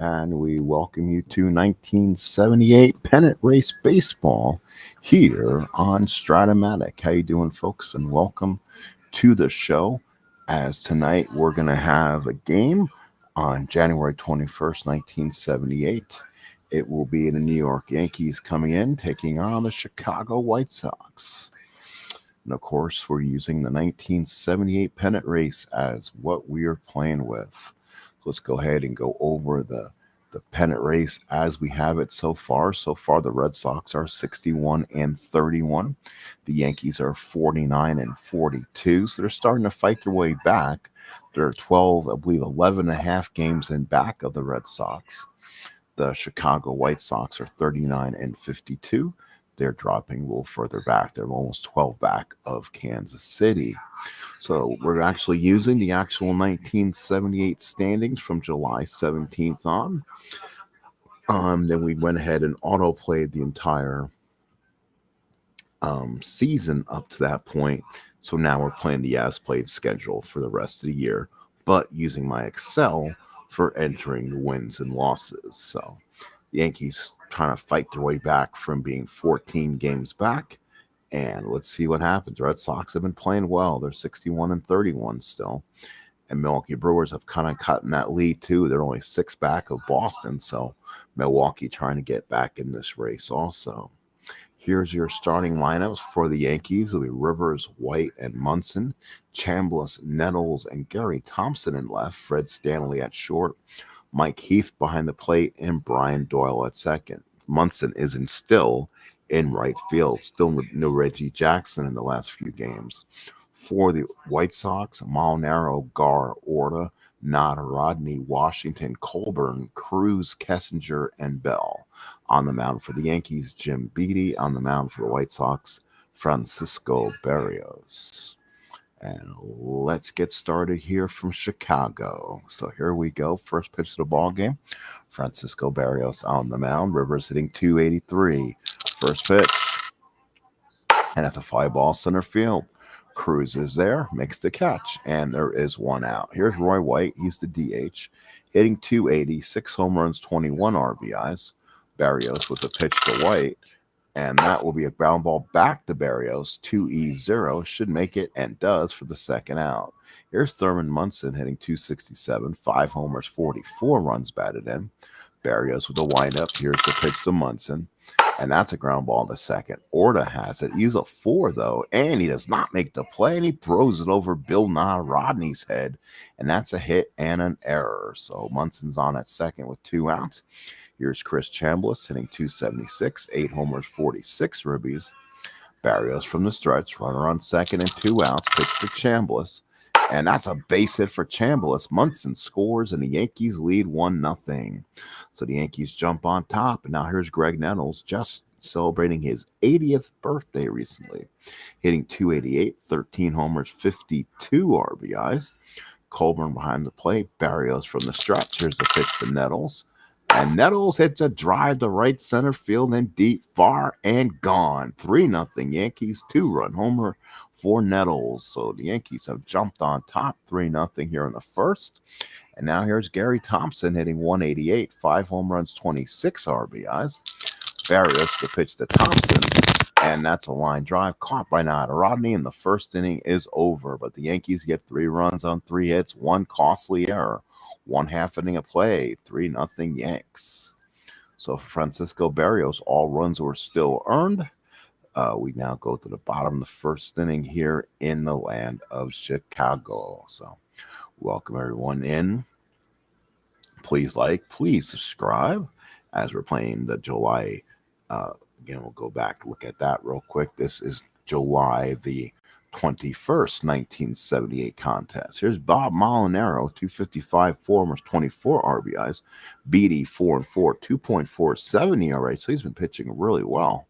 and we welcome you to 1978 Pennant Race Baseball here on Stratomatic. How you doing, folks? And welcome to the show. As tonight we're going to have a game on January 21st, 1978. It will be the New York Yankees coming in, taking on the Chicago White Sox. And of course, we're using the 1978 Pennant Race as what we are playing with. Let's go ahead and go over the pennant race as we have it so far. So far, the Red Sox are 61 and 31. The Yankees are 49 and 42. So they're starting to fight their way back. They're 12, I believe, 11 and a half games in back of the Red Sox. The Chicago White Sox are 39 and 52. They're dropping a little further back. They're almost 12 back of Kansas City. So we're actually using the actual 1978 standings from July 17th on. Then we went ahead and auto-played the entire season up to that point. So now we're playing the as-played schedule for the rest of the year, but using my Excel for entering the wins and losses. So the Yankees trying to fight their way back from being 14 games back. And let's see what happens. Red Sox have been playing well. They're 61 and 31 still. And Milwaukee Brewers have kind of cut in that lead too. They're only 6 back of Boston. So Milwaukee trying to get back in this race also. Here's your starting lineups for the Yankees. It'll be Rivers, White, and Munson. Chambliss, Nettles, and Gary Thompson in left. Fred Stanley at short. Mike Heath behind the plate, and Brian Doyle at second. Munson isn't still in right field. Still no Reggie Jackson in the last few games. For the White Sox, Molinaro, Gar, Orta, Nada, Rodney, Washington, Colburn, Cruz, Kessinger, and Bell. On the mound for the Yankees, Jim Beattie. On the mound for the White Sox, Francisco Barrios. And let's get started here from Chicago. So here we go. First pitch of the ball game. Francisco Barrios on the mound. Rivers hitting 283. First pitch. And that's a fly ball center field. Cruz is there, makes the catch, and there is one out. Here's Roy White. He's the DH. Hitting 280, 6 home runs, 21 RBIs. Barrios with the pitch to White. And that will be a ground ball back to Barrios. 2-0 should make it and does for the second out. Here's Thurman Munson hitting 267, 5 homers, 44 runs batted in. Barrios with a windup. Here's the pitch to Munson. And that's a ground ball in the second. Orta has it. He's a 4, though, and he does not make the play, and he throws it over Bill Rodney's head. And that's a hit and an error. So Munson's on at second with 2 outs. Here's Chris Chambliss hitting 276, 8 homers, 46 ribbies. Barrios from the stretch, runner on second and 2 outs, pitch to Chambliss. And that's a base hit for Chambliss. Munson scores, and the Yankees lead 1-0. So the Yankees jump on top. And now here's Greg Nettles, just celebrating his 80th birthday recently. Hitting 288, 13 homers, 52 RBIs. Colburn behind the plate. Barrios from the stretch. Here's the pitch to Nettles. And Nettles hits a drive to right center field and deep, far and gone. 3-0 Yankees, 2-run homer for Nettles. So the Yankees have jumped on top 3-0 here in the first. And now here's Gary Thompson hitting 188, 5 home runs, 26 RBIs. Barrios the pitch to Thompson. And that's a line drive caught by Nada Rodney. And the first inning is over. But the Yankees get 3 runs on 3 hits, 1 costly error. 1/2 inning of play, 3-0 Yanks. So Francisco Barrios, all runs were still earned. We now go to the bottom of the first inning here in the land of Chicago. So welcome everyone in. Please like, please subscribe as we're playing the July. Again, we'll go back, look at that real quick. This is July the 21st, 1978 contest. Here's Bob Molinaro, 255, 4 homers, 24 RBIs. Beattie, 4-4, 2.47 ERA. So he's been pitching really well.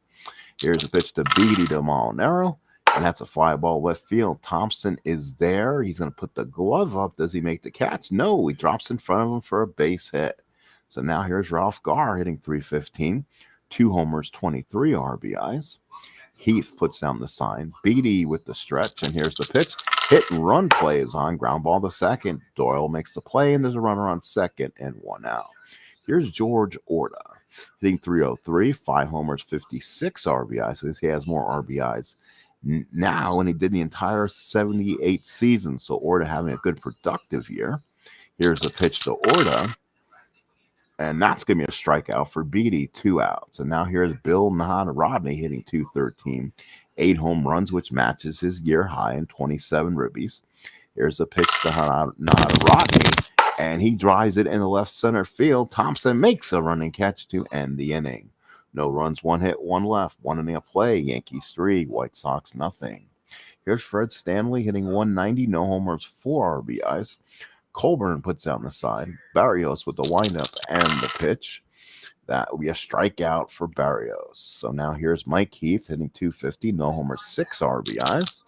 Here's a pitch to Beattie to Molinaro, and that's a fly ball left field. Thompson is there. He's going to put the glove up. Does he make the catch? No, he drops in front of him for a base hit. So now here's Ralph Gar hitting 315, 2 homers, 23 RBIs. Heath puts down the sign. Beattie with the stretch, and here's the pitch. Hit and run play is on. Ground ball to second. Doyle makes the play, and there's a runner on second and 1 out. Here's George Orta hitting 303, 5 homers, 56 RBIs. So he has more RBIs now than he did the entire 78 season. So Orta having a good productive year. Here's a pitch to Orta. And that's going to be a strikeout for Beatty, 2 outs. And now here's Bill Rodney hitting 213, 8 home runs, which matches his year high in 27 ribbies. Here's a pitch to Rodney, and he drives it in the left center field. Thompson makes a running catch to end the inning. No runs, 1 hit, 1 left, 1 inning of play. Yankees 3, White Sox nothing. Here's Fred Stanley hitting 190, no homers, 4 RBIs. Colburn puts out on the side. Barrios with the windup and the pitch. That will be a strikeout for Barrios. So now here's Mike Heath hitting 250, no homers, 6 RBIs.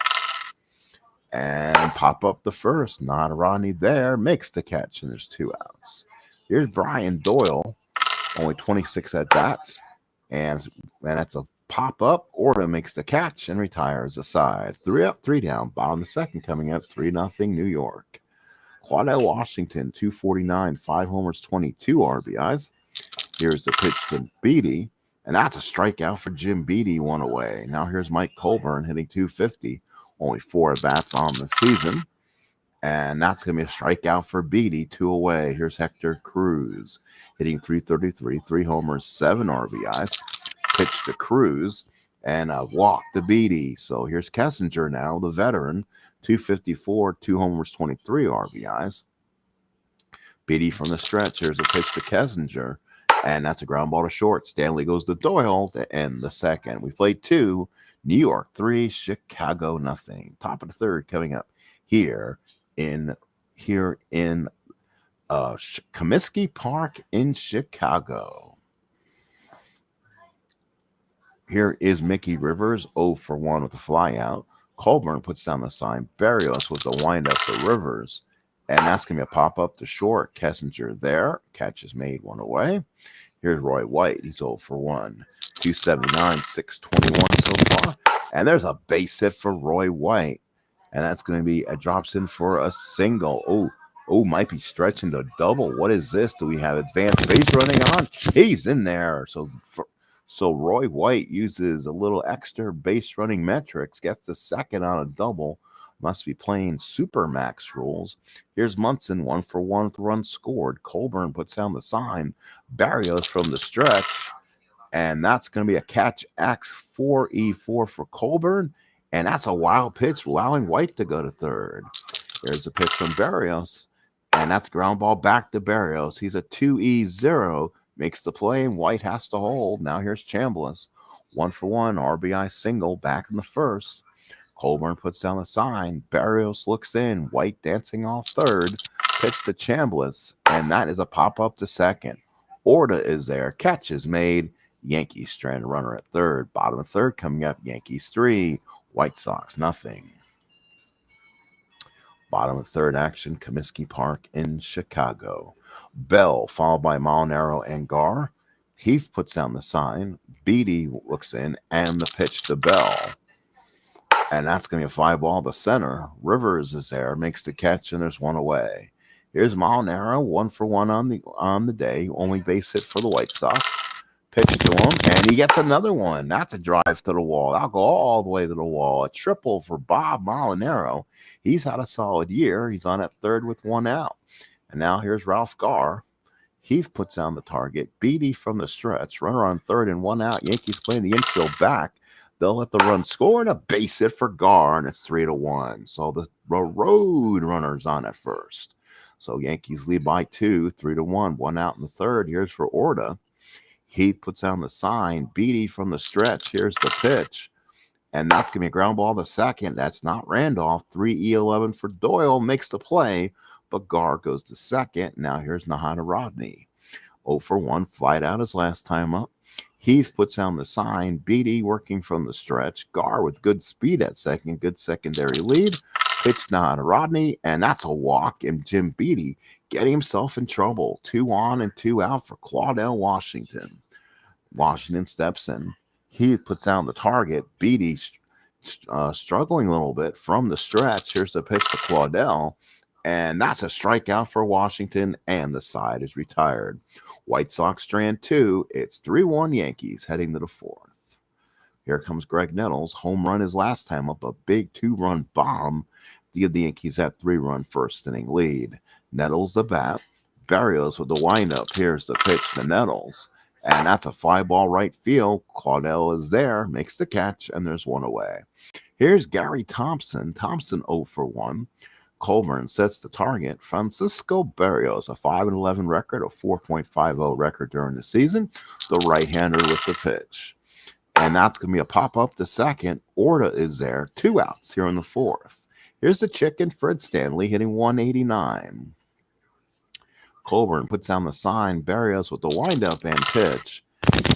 And pop up the first. Not Rodney there. Makes the catch, and there's 2 outs. Here's Brian Doyle. Only 26 at bats. And that's a pop up. Orta makes the catch and retires aside. 3 up, 3 down. Bottom of the second coming up 3-0 New York. Claudell Washington, 249, 5 homers, 22 RBIs. Here's the pitch to Beatty, and that's a strikeout for Jim Beatty, 1 away. Now here's Mike Colburn hitting 250, only 4 at-bats on the season. And that's going to be a strikeout for Beatty, 2 away. Here's Hector Cruz hitting 333, 3 homers, 7 RBIs. Pitch to Cruz, and a walk to Beatty. So here's Kessinger now, the veteran, 254, 2 homers, 23 RBIs. Beatty from the stretch. Here's a pitch to Kessinger, and that's a ground ball to short. Stanley goes to Doyle to end the second. We played 2, New York 3, Chicago nothing. Top of the third coming up here in Comiskey Park in Chicago. Here is Mickey Rivers, 0 for 1 with a fly out. Colburn puts down the sign. Barrios with the windup to Rivers. And that's going to be a pop-up to short. Kessinger there. Catch is made, 1 away. Here's Roy White. He's 0 for 1. 279, 621 so far. And there's a base hit for Roy White. And that's going to be a drops in for a single. Oh, might be stretching to double. What is this? Do we have advanced base running on? He's in there. So Roy White uses a little extra base running metrics, gets the second on a double, must be playing Supermax rules. Here's Munson, 1 for 1 with runs scored. Colburn puts down the sign. Barrios from the stretch, and that's going to be a catch X4E4 for Colburn, and that's a wild pitch, allowing White to go to third. Here's a pitch from Barrios, and that's ground ball back to Barrios. He's a 2E0. Makes the play, and White has to hold. Now here's Chambliss. 1 for 1, RBI single back in the first. Colburn puts down the sign. Barrios looks in. White dancing off third. Pitch to Chambliss, and that is a pop-up to second. Orta is there. Catch is made. Yankees stranded runner at third. Bottom of third coming up. Yankees 3, White Sox nothing. Bottom of third action, Comiskey Park in Chicago. Bell, followed by Molinaro and Gar. Heath puts down the sign. Beatty looks in, and the pitch to Bell. And that's going to be a fly ball to center. Rivers is there, makes the catch, and there's 1 away. Here's Molinaro, 1 for 1 on the day. Only base hit for the White Sox. Pitch to him, and he gets another one. That's a drive to the wall. That'll go all the way to the wall. A triple for Bob Molinaro. He's had a solid year. He's on at third with 1 out. And now here's Ralph Gar. Heath puts down the target. Beatty from the stretch. Runner on third and 1 out. Yankees playing the infield back. They'll let the run score and a base hit for Gar, and it's 3-1. So the road runner's on at first. So Yankees lead by 2, 3-1. 1 out in the third. Here's for Orta. Heath puts down the sign. Beatty from the stretch. Here's the pitch. And that's going to be a ground ball to second. That's not Randolph. 3-11 for Doyle. Makes the play. But Gar goes to second. Now here's Nahada Rodney. 0 for 1, flied out his last time up. Heath puts down the sign. Beatty working from the stretch. Gar with good speed at second. Good secondary lead. Pitch Nahada Rodney, and that's a walk. And Jim Beatty getting himself in trouble. 2 on and 2 out for Claudell Washington. Washington steps in. Heath puts down the target. Beatty struggling a little bit from the stretch. Here's the pitch to Claudell. And that's a strikeout for Washington, and the side is retired. White Sox strand 2. It's 3-1 Yankees heading to the 4th. Here comes Greg Nettles. Home run his last time up, a big 2-run bomb to give the Yankees that 3-run first inning lead. Nettles the bat. Barrios with the windup. Here's the pitch to Nettles. And that's a fly ball right field. Claudel is there, makes the catch, and there's one away. Here's Gary Thompson. Thompson 0 for 1. Colburn sets the target. Francisco Barrios, a 5-11 record, a 4.50 record during the season. The right-hander with the pitch. And that's going to be a pop-up to second. Orta is there. 2 outs here in the 4th. Here's the chicken, Fred Stanley, hitting 189. Colburn puts down the sign. Barrios with the windup and pitch.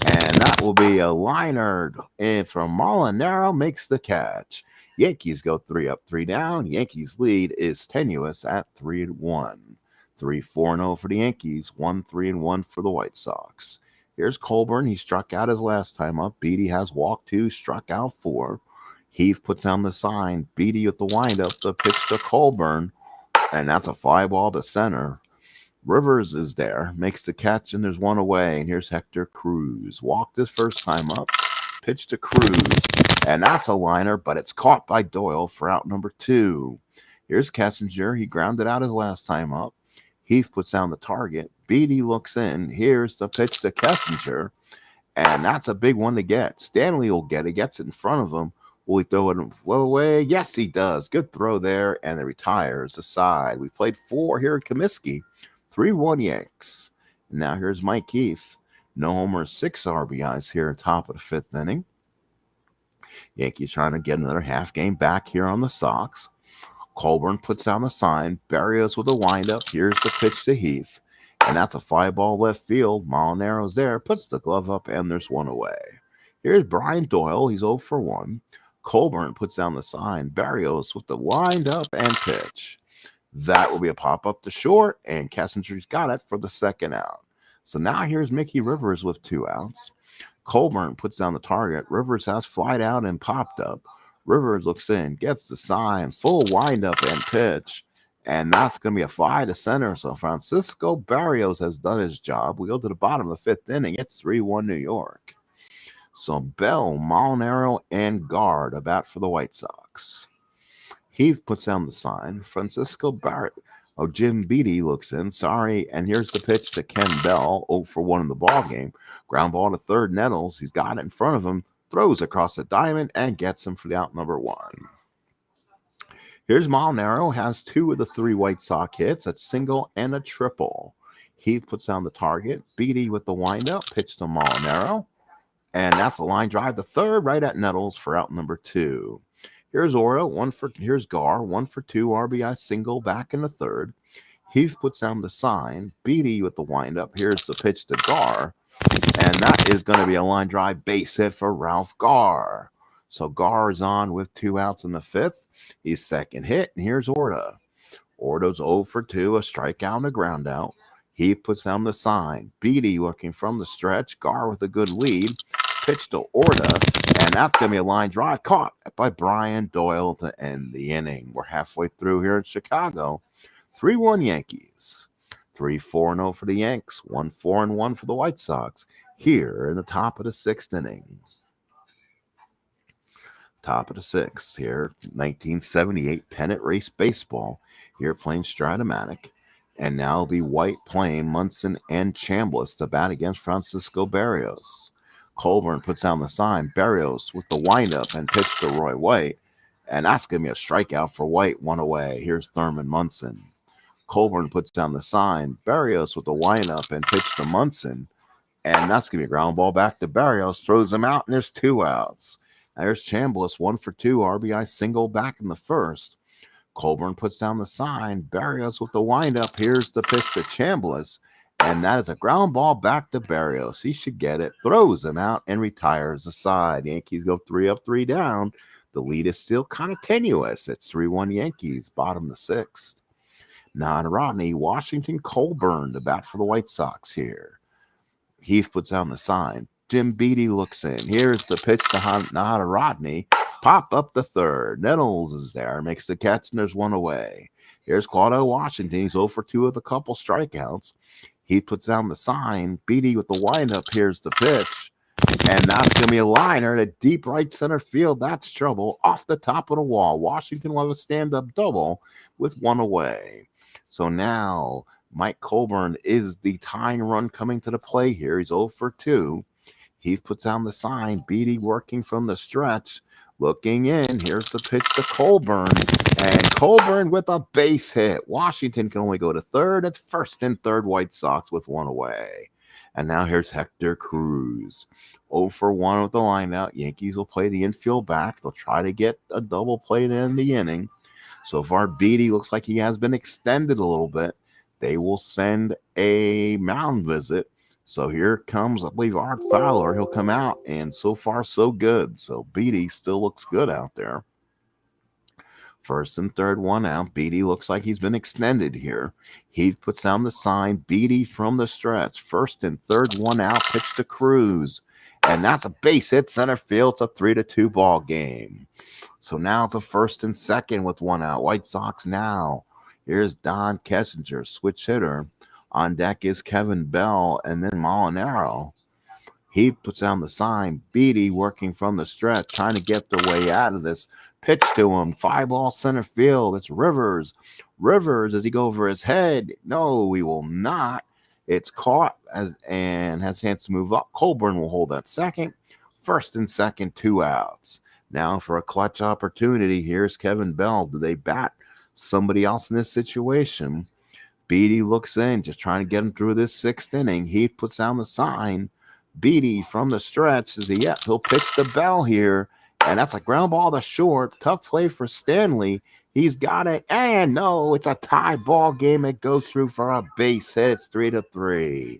And that will be a liner. And from Molinaro makes the catch. Yankees go 3 up, 3 down. Yankees lead is tenuous at 3-1. 3-4-0 for the Yankees. 1-3-1 for the White Sox. Here's Colburn. He struck out his last time up. Beatty has walked 2, struck out 4. Heath puts down the sign. Beatty with the windup. The pitch to Colburn. And that's a fly ball to center. Rivers is there, makes the catch, and there's one away. And here's Hector Cruz. Walked his first time up, pitch to Cruz, and that's a liner, but it's caught by Doyle for out number 2. Here's Kessinger. He grounded out his last time up. Heath puts down the target. Beatty looks in. Here's the pitch to Kessinger, and that's a big one to get. Stanley will get it, gets it in front of him. Will he throw it well away? Yes, he does. Good throw there, and it retires aside. We played 4 here at Comiskey. 3-1 Yanks. Now here's Mike Heath. No homers, 6 RBIs here at top of the 5th inning. Yankees trying to get another half game back here on the Sox. Colburn puts down the sign. Barrios with a windup. Here's the pitch to Heath. And that's a fly ball left field. Molinaro's there. Puts the glove up, and there's one away. Here's Brian Doyle. He's 0 for 1. Colburn puts down the sign. Barrios with the windup and pitch. That will be a pop-up to short, and Kessinger's got it for the 2nd out. So now here's Mickey Rivers with 2 outs. Colburn puts down the target. Rivers has flied out and popped up. Rivers looks in, gets the sign, full windup and pitch, and that's going to be a fly to center. So Francisco Barrios has done his job. We go to the bottom of the 5th inning. It's 3-1 New York. So Bell, Molinaro, and Guard about for the White Sox. Heath puts down the sign. Francisco Barrett. Jim Beatty looks in. Sorry. And here's the pitch to Ken Bell. 0 for 1 in the ballgame. Ground ball to third. Nettles. He's got it in front of him. Throws across the diamond and gets him for the out number 1. Here's Molinaro. Has 2 of the 3 White Sox hits. A single and a triple. Heath puts down the target. Beatty with the windup. Pitch to Molinaro. And that's a line drive to third right at Nettles for out number 2. Here's Oro, here's Gar, 1 for 2 RBI single back in the 3rd. Heath puts down the sign. Beatty with the windup. Here's the pitch to Gar. And that is going to be a line drive base hit for Ralph Gar. So Gar is on with 2 outs in the 5th. He's 2nd hit. And here's Orta. Orta's 0 for 2, a strikeout and a ground out. Heath puts down the sign. Beatty looking from the stretch. Gar with a good lead. Pitch to Orta. And that's going to be a line drive caught by Brian Doyle to end the inning. We're halfway through here in Chicago. 3-1 Yankees. 3-4-0 for the Yanks. 1-4-1 for the White Sox. Here in the top of the 6th inning. Top of the 6th here. 1978 Pennant Race Baseball. Here playing Stratomatic. And now it'll be White playing Munson and Chambliss to bat against Francisco Barrios. Colburn puts down the sign. Barrios with the windup and pitch to Roy White. And that's going to be a strikeout for White. 1 away. Here's Thurman Munson. Colburn puts down the sign. Barrios with the windup and pitch to Munson. And that's going to be a ground ball back to Barrios. Throws him out, and there's 2 outs. There's Chambliss, 1 for 2 RBI single back in the 1st. Colburn puts down the sign. Barrios with the windup. Here's the pitch to Chambliss. And that is a ground ball back to Barrios. He should get it. Throws him out and retires aside. Yankees go 3 up, 3 down. The lead is still kind of tenuous. It's 3-1 Yankees, bottom of the 6th. Now Rodney, Washington, Colburn to bat for the White Sox here. Heath puts down the sign. Jim Beatty looks in. Here's the pitch to Nahada Rodney. Pop up the third. Nettles is there, makes the catch, and there's one away. Here's Claudio Washington. He's 0 for 2 with a couple strikeouts. He puts down the sign. Beatty with the windup. Here's the pitch. And that's going to be a liner to deep right center field. That's trouble. Off the top of the wall. Washington will have a stand-up double with one away. So now Mike Colburn is the tying run coming to the play here. He's 0 for 2. He puts down the sign. Beatty working from the stretch. Looking in. Here's the pitch to Colburn. And Colburn with a base hit. Washington can only go to third. It's first and third White Sox with one away. And now here's Hector Cruz. 0 for 1 with the lineout. Yankees will play the infield back. They'll try to get a double play to end the inning. So far, Beatty looks like he has been extended a little bit. They will send a mound visit. So here comes, I believe, Art Fowler. He'll come out, and so far, so good. So Beatty still looks good out there. First and third, one out. Beatty looks like he's been extended here. Heath puts down the sign. Beatty from the stretch. First and third, one out. Pitch to Cruz. And that's a base hit center field. It's a 3-2 ball game. So now it's a first and second with one out. White Sox now. Here's Don Kessinger, switch hitter. On deck is Kevin Bell and then Molinaro. He puts down the sign. Beatty working from the stretch, trying to get their way out of this. Pitch to him. 5-ball center field. It's Rivers. Rivers, does he go over his head? No, he will not. It's caught and has a chance to move up. Colburn will hold that second. First and second, 2 outs. Now for a clutch opportunity, here's Kevin Bell. Do they bat somebody else in this situation? Beatty looks in, just trying to get him through this 6th inning. Heath puts down the sign. Beatty from the stretch. He'll pitch the Bell here. And that's a ground ball to short. Tough play for Stanley. He's got it. And no, it's a tie ball game. It goes through for a base hit. It's 3-3.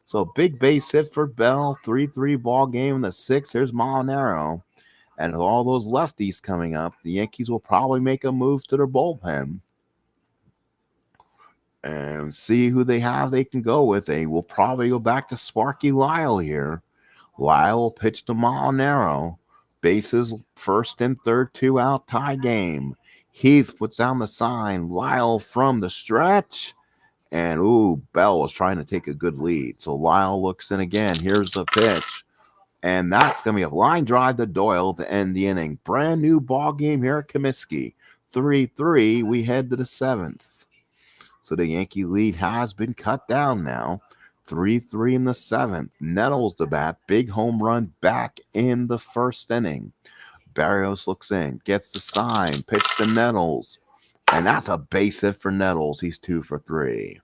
So big base hit for Bell. 3-3 ball game in the 6th. Here's Molinaro. And with all those lefties coming up, the Yankees will probably make a move to their bullpen and see who they have they can go with. They will probably go back to Sparky Lyle here. Lyle will pitch to Molinaro. Bases first and third, 2 out tie game. Heath puts down the sign. Lyle from the stretch. And, Bell was trying to take a good lead. So Lyle looks in again. Here's the pitch. And that's going to be a line drive to Doyle to end the inning. Brand new ball game here at Comiskey. 3-3. We head to the 7th. So the Yankee lead has been cut down now. 3-3 in the 7th. Nettles to bat. Big home run back in the 1st inning. Barrios looks in. Gets the sign. Pitch to Nettles. And that's a base hit for Nettles. He's 2 for 3.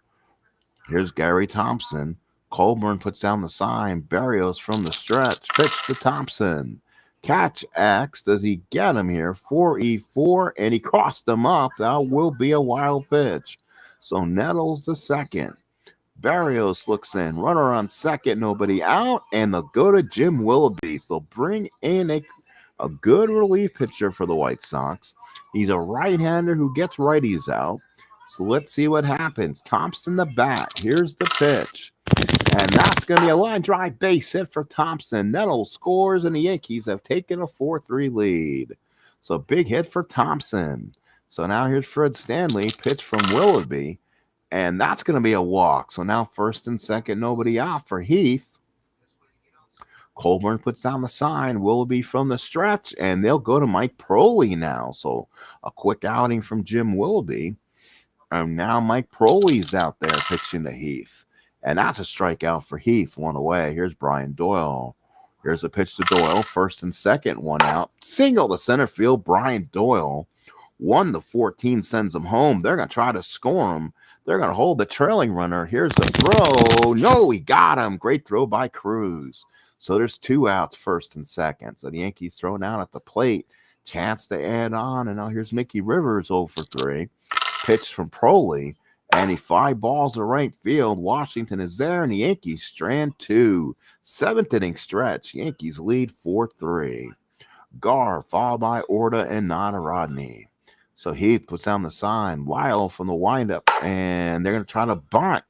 Here's Gary Thompson. Colburn puts down the sign. Barrios from the stretch. Pitch to Thompson. Catch X. Does he get him here? 4-4. And he crossed him up. That will be a wild pitch. So Nettles the second. Barrios looks in. Runner on second. Nobody out. And they'll go to Jim Willoughby. So they'll bring in a good relief pitcher for the White Sox. He's a right-hander who gets righties out. So let's see what happens. Thompson the bat. Here's the pitch. And that's going to be a line drive base hit for Thompson. Nettles scores, and the Yankees have taken a 4-3 lead. So big hit for Thompson. So now here's Fred Stanley. Pitch from Willoughby. And that's going to be a walk. So now first and second, nobody out for Heath. Colburn puts down the sign. Willoughby from the stretch. And they'll go to Mike Proley now. So a quick outing from Jim Willoughby. And now Mike Proley's out there pitching to Heath. And that's a strikeout for Heath. One away. Here's Brian Doyle. Here's a pitch to Doyle. First and second, one out. Single to center field. Brian Doyle. 1-14 sends him home. They're going to try to score him. They're going to hold the trailing runner. Here's the throw. No, he got him. Great throw by Cruz. So there's 2 outs, first and second. So the Yankees thrown out at the plate. Chance to add on. And now here's Mickey Rivers 0 for 3. Pitch from Proley. And he 5 balls to right field. Washington is there, and the Yankees strand 2. 7th inning stretch. Yankees lead 4-3. Gar followed by Orta and Nada Rodney. So Heath puts down the sign. Lyle from the windup, and they're going to try to bunt.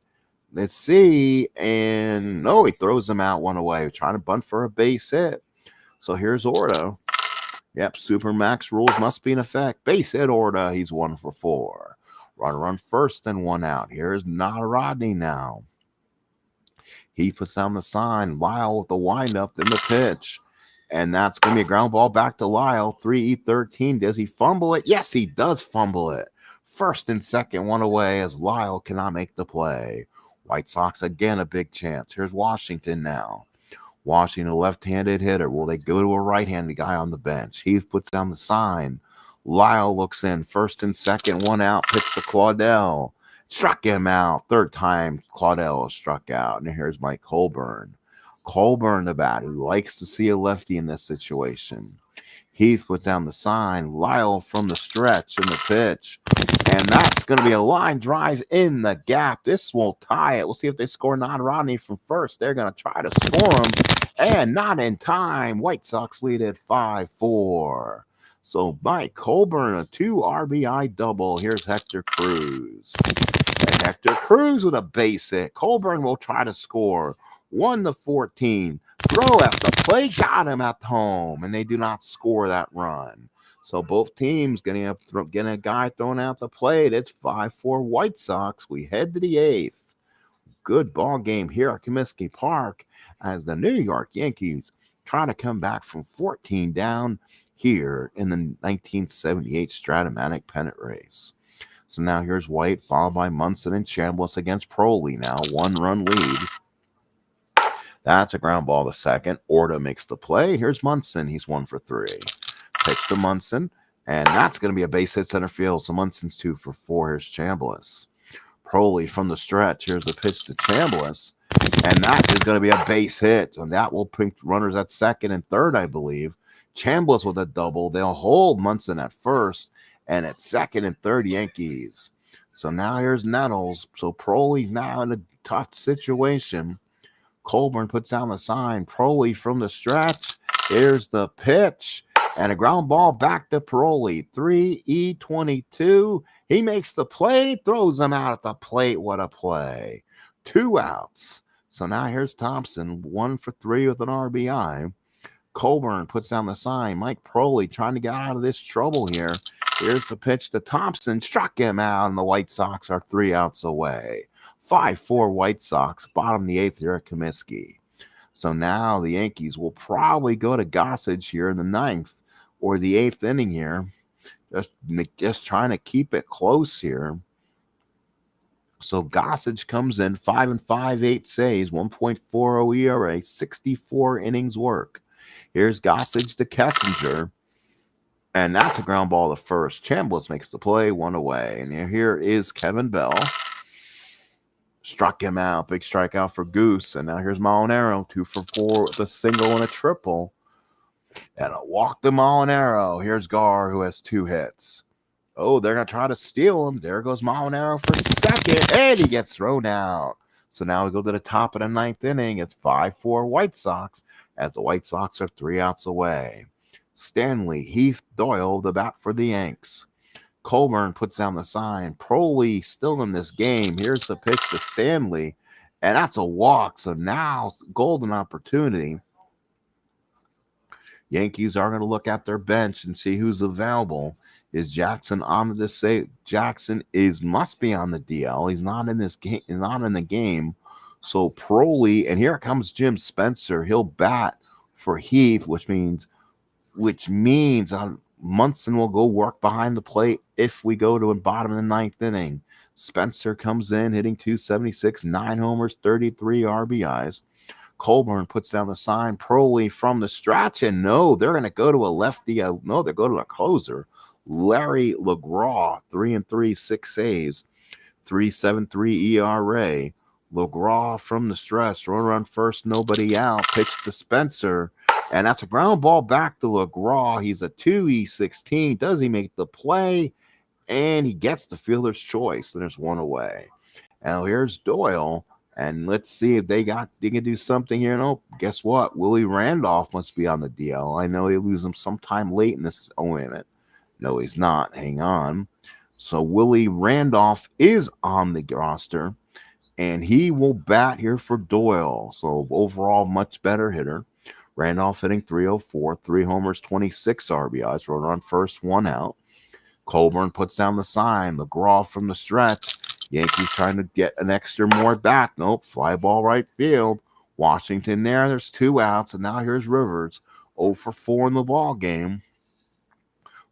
Let's see. And no, he throws them out one away. Trying to bunt for a base hit. So here's Orta. Yep, Supermax rules must be in effect. Base hit order. He's 1 for 4. Runner on first and 1 out. Here's Rodney now. He puts down the sign. Lyle with the windup, then the pitch. And that's going to be a ground ball back to Lyle. 3-13. Does he fumble it? Yes, he does fumble it. First and second, one away as Lyle cannot make the play. White Sox again a big chance. Here's Washington now. Washington, a left-handed hitter. Will they go to a right-handed guy on the bench? Heath puts down the sign. Lyle looks in. First and second, 1 out. Pitch to Claudel. Struck him out. Third time Claudel is struck out. And here's Mike Colburn. Colburn, the bat, who likes to see a lefty in this situation. Heath puts down the sign. Lyle from the stretch in the pitch. And that's going to be a line drive in the gap. This will tie it. We'll see if they score Rodney from first. They're going to try to score him. And not in time. White Sox lead at 5-4. So Mike Colburn, a 2 RBI double. Here's Hector Cruz. And Hector Cruz with a base hit. Colburn will try to score. 1-14. Throw at the plate. Got him at home. And they do not score that run. So both teams getting a guy thrown out the plate. It's 5-4 White Sox. We head to the 8th. Good ball game here at Comiskey Park as the New York Yankees try to come back from 14 down here in the 1978 Stratomatic pennant race. So now here's White, followed by Munson and Chambliss against Proley now. 1-run lead. That's a ground ball to second. Orta makes the play. Here's Munson. He's 1 for 3. Pitch to Munson, and that's going to be a base hit center field. So Munson's 2 for 4. Here's Chambliss. Proley from the stretch. Here's the pitch to Chambliss, and that is going to be a base hit. And that will bring runners at second and third, I believe. Chambliss with a double. They'll hold Munson at first, and at second and third, Yankees. So now here's Nettles. So Proley's now in a tough situation. Colburn puts down the sign. Proley from the stretch. Here's the pitch. And a ground ball back to Proley. 3-22. He makes the play, throws him out at the plate. What a play. 2 outs. So now here's Thompson, 1 for 3 with an RBI. Colburn puts down the sign. Mike Proley trying to get out of this trouble here. Here's the pitch to Thompson. Struck him out, and the White Sox are 3 outs away. 5-4 White Sox. Bottom of the 8th here at Comiskey. So now the Yankees will probably go to Gossage here in the 9th. Or the 8th inning here, just trying to keep it close here. So Gossage comes in 5-5, 8 saves, 1.40 ERA, 64 innings work. Here's Gossage to Kessinger, and that's a ground ball to first. Chambliss makes the play, 1 away. And here is Kevin Bell. Struck him out, big strikeout for Goose. And now here's Molinaro, 2 for 4 with a single and a triple. And a walk to Molinaro. Here's Gar, who has 2 hits. Oh, they're going to try to steal him. There goes Molinaro for second, and he gets thrown out. So now we go to the top of the 9th inning. It's 5-4 White Sox, as the White Sox are 3 outs away. Stanley, Heath, Doyle, the bat for the Yanks. Colburn puts down the sign. Proley still in this game. Here's the pitch to Stanley, and that's a walk. So now, golden opportunity. Yankees are going to look at their bench and see who's available. Is Jackson on the say? Jackson must be on the DL. He's not in this game. Not in the game. So Proley, and here comes Jim Spencer. He'll bat for Heath, which means Munson will go work behind the plate if we go to the bottom of the 9th inning. Spencer comes in hitting .276, 9 homers, 33 RBIs. Colburn puts down the sign. Proley from the stretch, and no, they're going to go to a lefty. No, they're going to a closer. Larry LeGraw, 3-3, 6 saves, 3.73 ERA. LeGraw from the stretch, runner on first, nobody out. Pitch to Spencer, and that's a ground ball back to LeGraw. He's a 2-16. Does he make the play? And he gets the fielder's choice. There's 1 away. Now here's Doyle. And let's see if they can do something here. No, guess what? Willie Randolph must be on the DL. I know they lose him sometime late in this. Oh, wait a minute. No, he's not. Hang on. So Willie Randolph is on the roster, and he will bat here for Doyle. So overall, much better hitter. Randolph hitting 304, 3 homers, 26 RBIs, runner on first, 1 out. Colburn puts down the sign. McGraw from the stretch. Yankees trying to get an extra more back. Nope, fly ball right field. Washington there. There's 2 outs, and now here's Rivers. 0 for 4 in the ball game.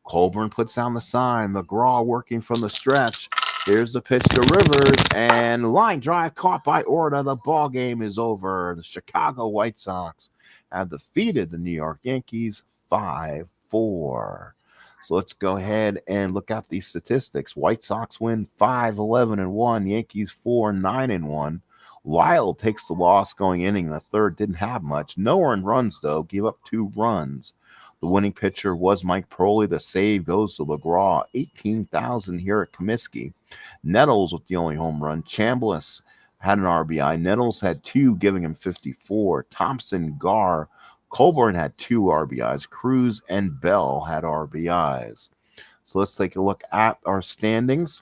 Colburn puts down the sign. McGraw working from the stretch. Here's the pitch to Rivers, and line drive caught by Orta. The ball game is over. The Chicago White Sox have defeated the New York Yankees 5-4. So let's go ahead and look at these statistics. White Sox win 5-11-1. Yankees 4-9-1. Lyle takes the loss going inning in the third. Didn't have much. No earned runs, though. Gave up 2 runs. The winning pitcher was Mike Proley. The save goes to McGraw. 18,000 here at Comiskey. Nettles with the only home run. Chambliss had an RBI. Nettles had 2, giving him 54. Thompson, Garr, Colburn had 2 RBIs. Cruz and Bell had RBIs. So let's take a look at our standings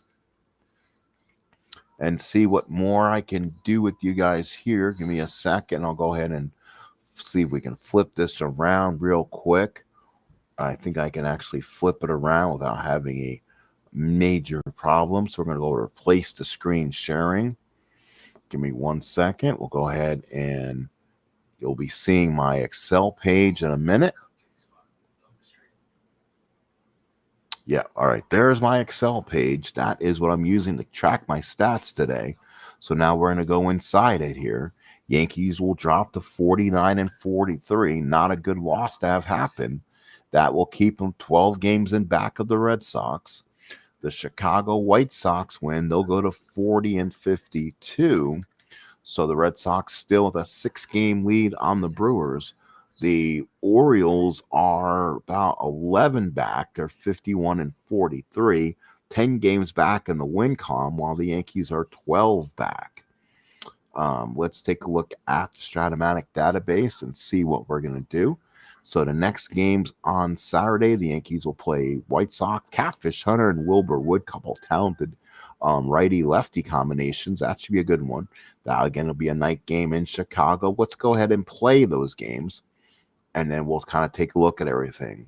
and see what more I can do with you guys here. Give me a second. I'll go ahead and see if we can flip this around real quick. I think I can actually flip it around without having a major problem. So we're going to go replace the screen sharing. Give me 1 second. We'll go ahead and you'll be seeing my Excel page in a minute. Yeah, all right. There's my Excel page. That is what I'm using to track my stats today. So now we're going to go inside it here. Yankees will drop to 49-43. Not a good loss to have happen. That will keep them 12 games in back of the Red Sox. The Chicago White Sox win. They'll go to 40-52. So the Red Sox still with a 6-game lead on the Brewers. The Orioles are about 11 back. They're 51-43. 10 games back in the win column, while the Yankees are 12 back. Let's take a look at the Stratomatic database and see what we're going to do. So the next games on Saturday, the Yankees will play White Sox, Catfish Hunter, and Wilbur Wood, couple talented righty-lefty combinations. That should be a good one. That, again, will be a night game in Chicago. Let's go ahead and play those games, and then we'll kind of take a look at everything.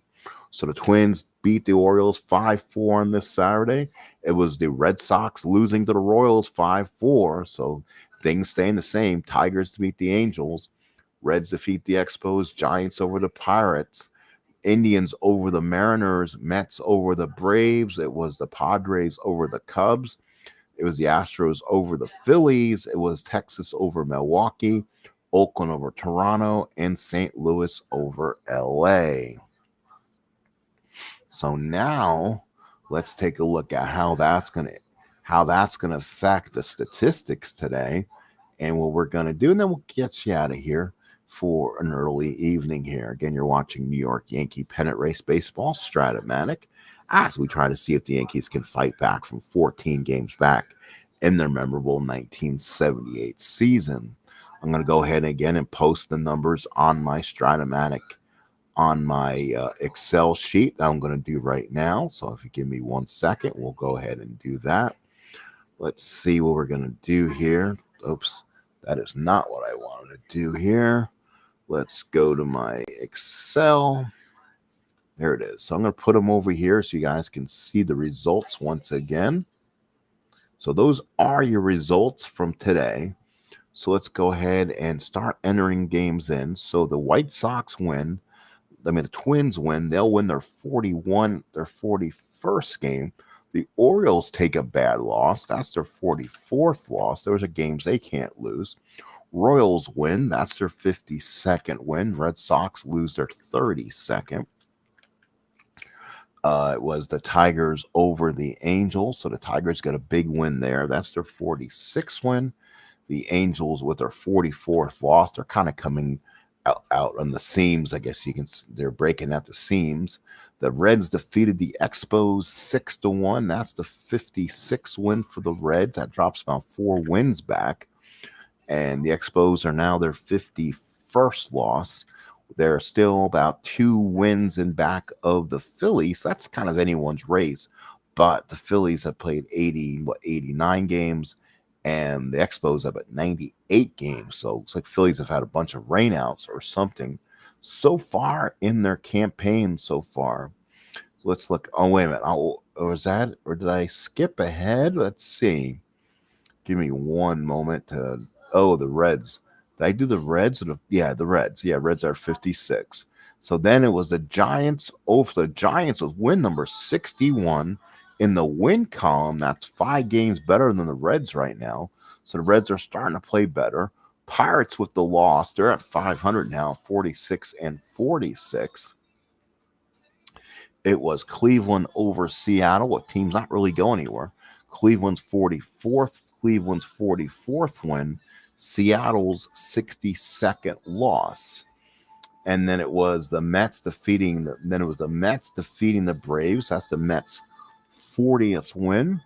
So the Twins beat the Orioles 5-4 on this Saturday. It was the Red Sox losing to the Royals 5-4, so things staying the same. Tigers to beat the Angels. Reds defeat the Expos. Giants over the Pirates. Indians over the Mariners. Mets over the Braves. It was the Padres over the Cubs. It was the Astros over the Phillies. It was Texas over Milwaukee. Oakland over Toronto. And St. Louis over LA. So now let's take a look at how that's going to affect the statistics today and what we're going to do. And then we'll get you out of here for an early evening here. Again, you're watching New York Yankee Pennant Race Baseball, Stratomatic, as we try to see if the Yankees can fight back from 14 games back in their memorable 1978 season. I'm going to go ahead again and post the numbers on my Stratomatic on my Excel sheet that I'm going to do right now. So if you give me 1 second, we'll go ahead and do that. Let's see what we're going to do here. Oops, that is not what I wanted to do here. Let's go to my Excel. There it is. So I'm going to put them over here so you guys can see the results once again. So those are your results from today. So let's go ahead and start entering games in. So the White Sox win. The Twins win. They'll win their 41st game. The Orioles take a bad loss. That's their 44th loss. Those are games they can't lose. Royals win. That's their 52nd win. Red Sox lose their 32nd. It was the Tigers over the Angels. So the Tigers got a big win there. That's their 46th win. The Angels with their 44th loss. They're kind of coming out on the seams. I guess they're breaking at the seams. The Reds defeated the Expos 6-1. That's the 56th win for the Reds. That drops about 4 wins back. And the Expos are now their 51st loss. They're still about 2 wins in back of the Phillies. That's kind of anyone's race. But the Phillies have played 89 games. And the Expos have at 98 games. So it's like Phillies have had a bunch of rainouts or something. so far in their campaign so far. So let's look. Oh, wait a minute. Oh, was that, or did I skip ahead? Let's see. Give me one moment to. Oh, the Reds. Did I do the Reds? Yeah, the Reds. Yeah, Reds are 56. So then it was the Giants. Oh, for the Giants was win number 61 in the win column. That's 5 games better than the Reds right now. So the Reds are starting to play better. Pirates with the loss. They're at 500 now, 46 and 46. It was Cleveland over Seattle, with teams not really going anywhere. Cleveland's 44th win, Seattle's 62nd loss. And then it was the Mets defeating the Braves. That's the Mets 40th win.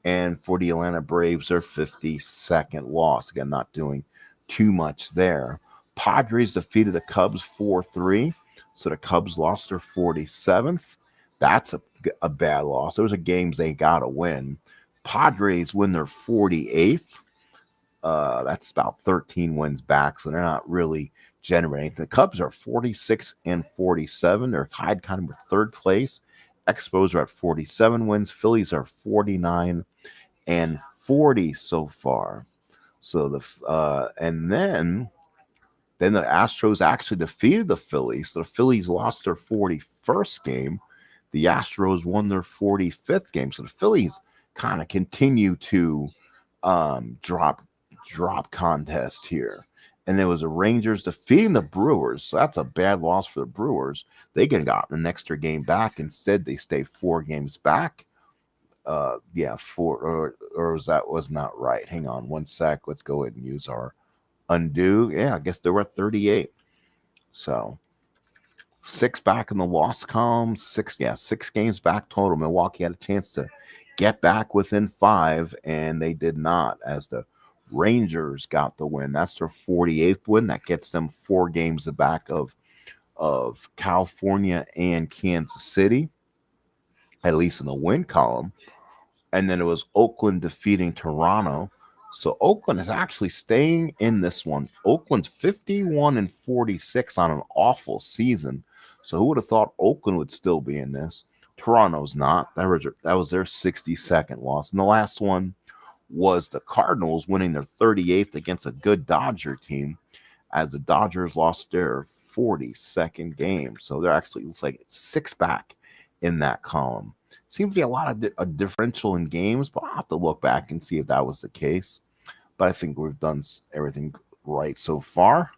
And for the Atlanta Braves, their 52nd loss. Again, not doing too much there. Padres defeated the Cubs 4-3. So the Cubs lost their 47th. That's a bad loss. Those are games they got to win. Padres win their 48th. That's about 13 wins back, so they're not really generating. The Cubs are 46 and 47. They're tied kind of with third place. Expos are at 47 wins. Phillies are 49 and 40 so far. So and then the Astros actually defeated the Phillies. So the Phillies lost their 41st game. The Astros won their 45th game. So the Phillies kind of continue to drop contest here. And there was the Rangers defeating the Brewers. So that's a bad loss for the Brewers. They could have gotten an extra game back. Instead, they stay 4 games back. Was not right. Hang on one sec. Let's go ahead and use our undo. Yeah, I guess they were at 38. So 6 back in the loss column. 6 games back total. Milwaukee had a chance to get back within 5, and they did not, as the Rangers got the win. That's their 48th win. That gets them 4 games back of California and Kansas City, at least in the win column. And then it was Oakland defeating Toronto. So Oakland is actually staying in this one. Oakland's 51 and 46 on an awful season. So who would have thought Oakland would still be in this? Toronto's not. That was their 62nd loss. And the last one was the Cardinals winning their 38th against a good Dodger team, as the Dodgers lost their 42nd game. So they're actually, looks like 6 back in that column. Seems to be a lot of a differential in games, but I'll have to look back and see if that was the case. But I think we've done everything right so far.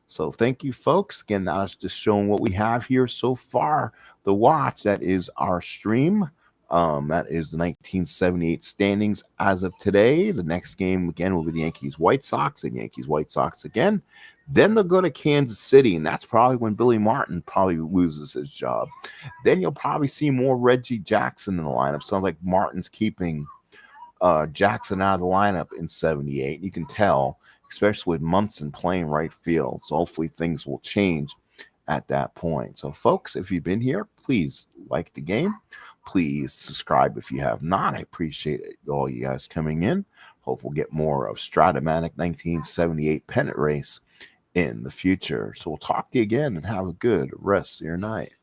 So thank you, folks. Again, that's just showing what we have here so far. The watch, that is our stream. That is the 1978 standings as of today. The next game, again, will be the Yankees Whitesoxs, and Yankees Whitesoxs again. Then they'll go to Kansas City, and that's probably when Billy Martin probably loses his job. Then you'll probably see more Reggie Jackson in the lineup. Sounds like Martin's keeping Jackson out of the lineup in 78. You can tell, especially with Munson playing right field. So hopefully things will change at that point. So, folks, if you've been here, please like the game. Please subscribe if you have not. I appreciate all you guys coming in. Hope we'll get more of Stratomatic 1978 pennant race in the future. So we'll talk to you again, and have a good rest of your night.